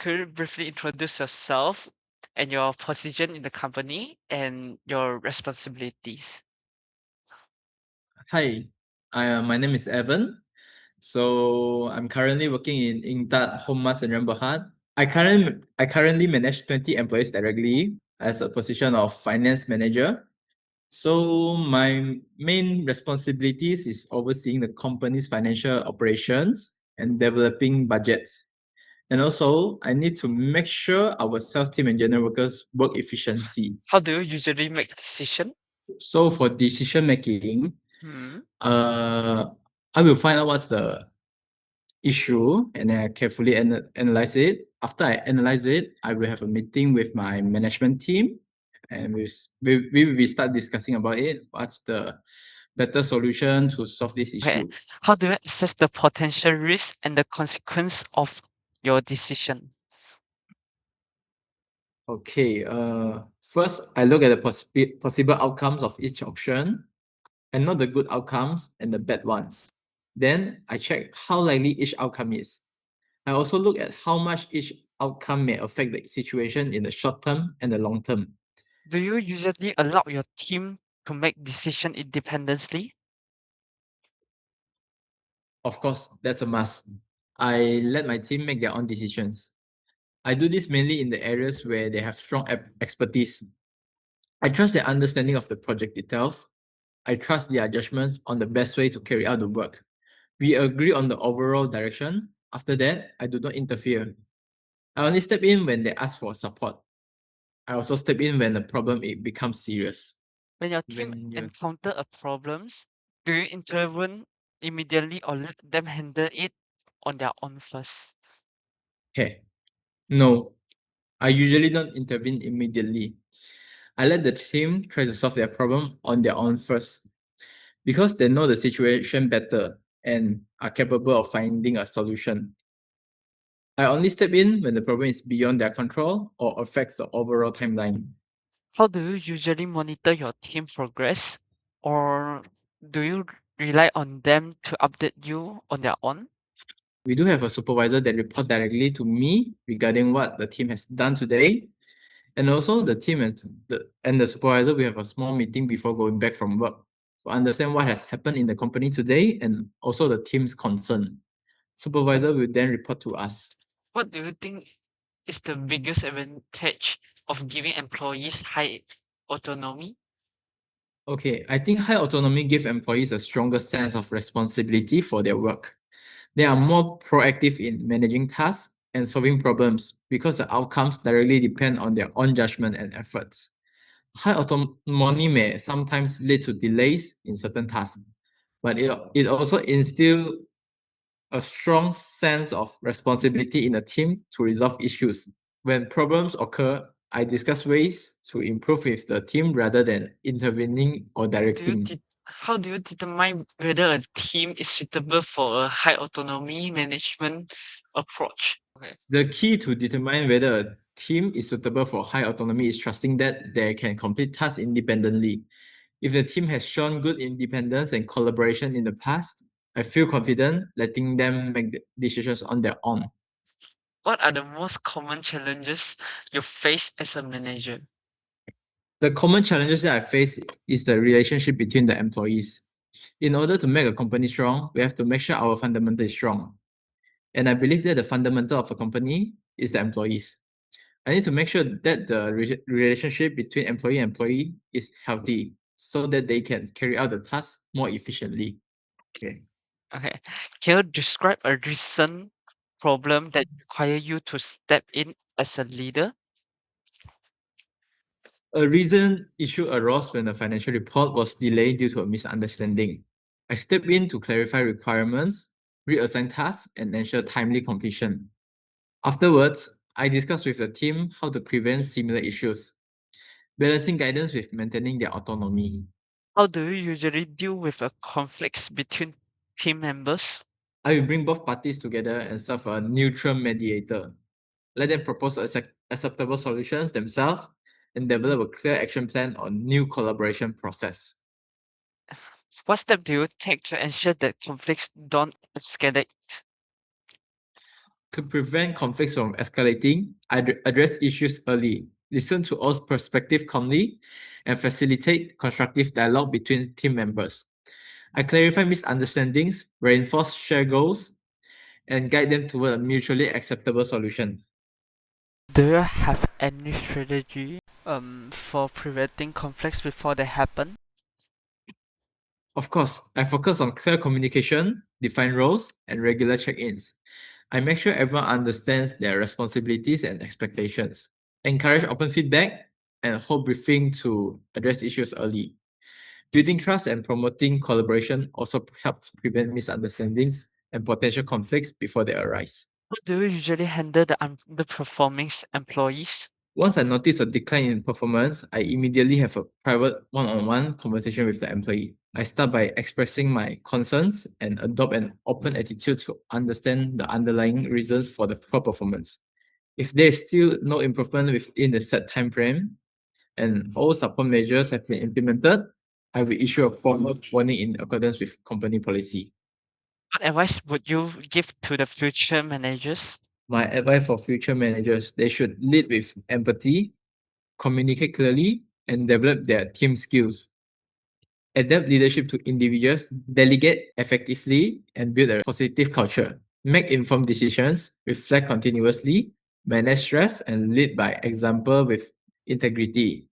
could you briefly introduce yourself and your position in the company and your responsibilities? Hi, my name is Evan. So I'm currently working in Ingtat Home Mas and Rembahat. I currently manage 20 employees directly as a position of finance manager. So my main responsibilities is overseeing the company's financial operations and developing budgets. And also, I need to make sure our sales team and general workers work efficiency. How do you usually make decision? So for decision making, Hmm. uh, I will find out what's the issue and then I carefully analyze it. After I analyze it, I will have a meeting with my management team and we will start discussing about it. What's the better solution to solve this Okay. issue? How do you assess the potential risk and the consequence of your decision? Okay, first I look at the possible outcomes of each option and not the good outcomes and the bad ones. Then I check how likely each outcome is. I also look at how much each outcome may affect the situation in the short term and the long term. Do you usually allow your team to make decision independently? Of course, that's a must. I let my team make their own decisions. I do this mainly in the areas where they have strong expertise. I trust their understanding of the project details. I trust their judgment on the best way to carry out the work. We agree on the overall direction. After that, I do not interfere. I only step in when they ask for support. I also step in when the problem it becomes serious. When your team When you encounter a problems, do you intervene immediately or let them handle it on their own first? okay, no, I usually don't intervene immediately. I let the team try to solve their problem on their own first because they know the situation better and are capable of finding a solution. I only step in when the problem is beyond their control or affects the overall timeline. How do you usually monitor your team progress, or do you rely on them to update you on their own? We do have a supervisor that report directly to me regarding what the team has done today. And also the team and the supervisor we have a small meeting before going back from work to understand what has happened in the company today and also the team's concern. Supervisor will then report to us. What do you think is the biggest advantage of giving employees high autonomy? Okay, I think high autonomy gives employees a stronger sense of responsibility for their work. They are more proactive in managing tasks and solving problems because the outcomes directly depend on their own judgment and efforts. High autonomy may sometimes lead to delays in certain tasks, but it also instills a strong sense of responsibility in a team to resolve issues. When problems occur, I discuss ways to improve with the team rather than intervening or directing. How do you determine whether a team is suitable for a high autonomy management approach? Okay. The key to determine whether a team is suitable for high autonomy is trusting that they can complete tasks independently. If the team has shown good independence and collaboration in the past, I feel confident letting them make the decisions on their own. What are the most common challenges you face as a manager? The common challenges that I face is the relationship between the employees. In order to make a company strong, we have to make sure our fundamental is strong. And I believe that the fundamental of a company is the employees. I need to make sure that the relationship between employee and employee is healthy so that they can carry out the task more efficiently. Okay. Okay. Can you describe a recent problem that require you to step in as a leader? A recent issue arose when the financial report was delayed due to a misunderstanding. I stepped in to clarify requirements, reassign tasks, and ensure timely completion. Afterwards, I discussed with the team how to prevent similar issues, balancing guidance with maintaining their autonomy. How do you usually deal with a conflicts between team members? I will bring both parties together and serve a neutral mediator. Let them propose acceptable solutions themselves and develop a clear action plan on new collaboration process. What step do you take to ensure that conflicts don't escalate? To prevent conflicts from escalating, address issues early, listen to all perspectives calmly, and facilitate constructive dialogue between team members. I clarify misunderstandings, reinforce shared goals, and guide them toward a mutually acceptable solution. Do you have any strategy for preventing conflicts before they happen? Of course, I focus on clear communication, defined roles, and regular check ins. I make sure everyone understands their responsibilities and expectations, encourage open feedback, and hold briefing to address issues early. Building trust and promoting collaboration also helps prevent misunderstandings and potential conflicts before they arise. How do you usually handle the underperforming employees? Once I notice a decline in performance, I immediately have a private one-on-one conversation with the employee. I start by expressing my concerns and adopt an open attitude to understand the underlying reasons for the poor performance. If there is still no improvement within the set time frame and all support measures have been implemented, I will issue a formal warning in accordance with company policy. What advice would you give to the future managers? My advice for future managers, they should lead with empathy, communicate clearly, and develop their team skills. Adapt leadership to individuals, delegate effectively, and build a positive culture. Make informed decisions, reflect continuously, manage stress, and lead by example with integrity.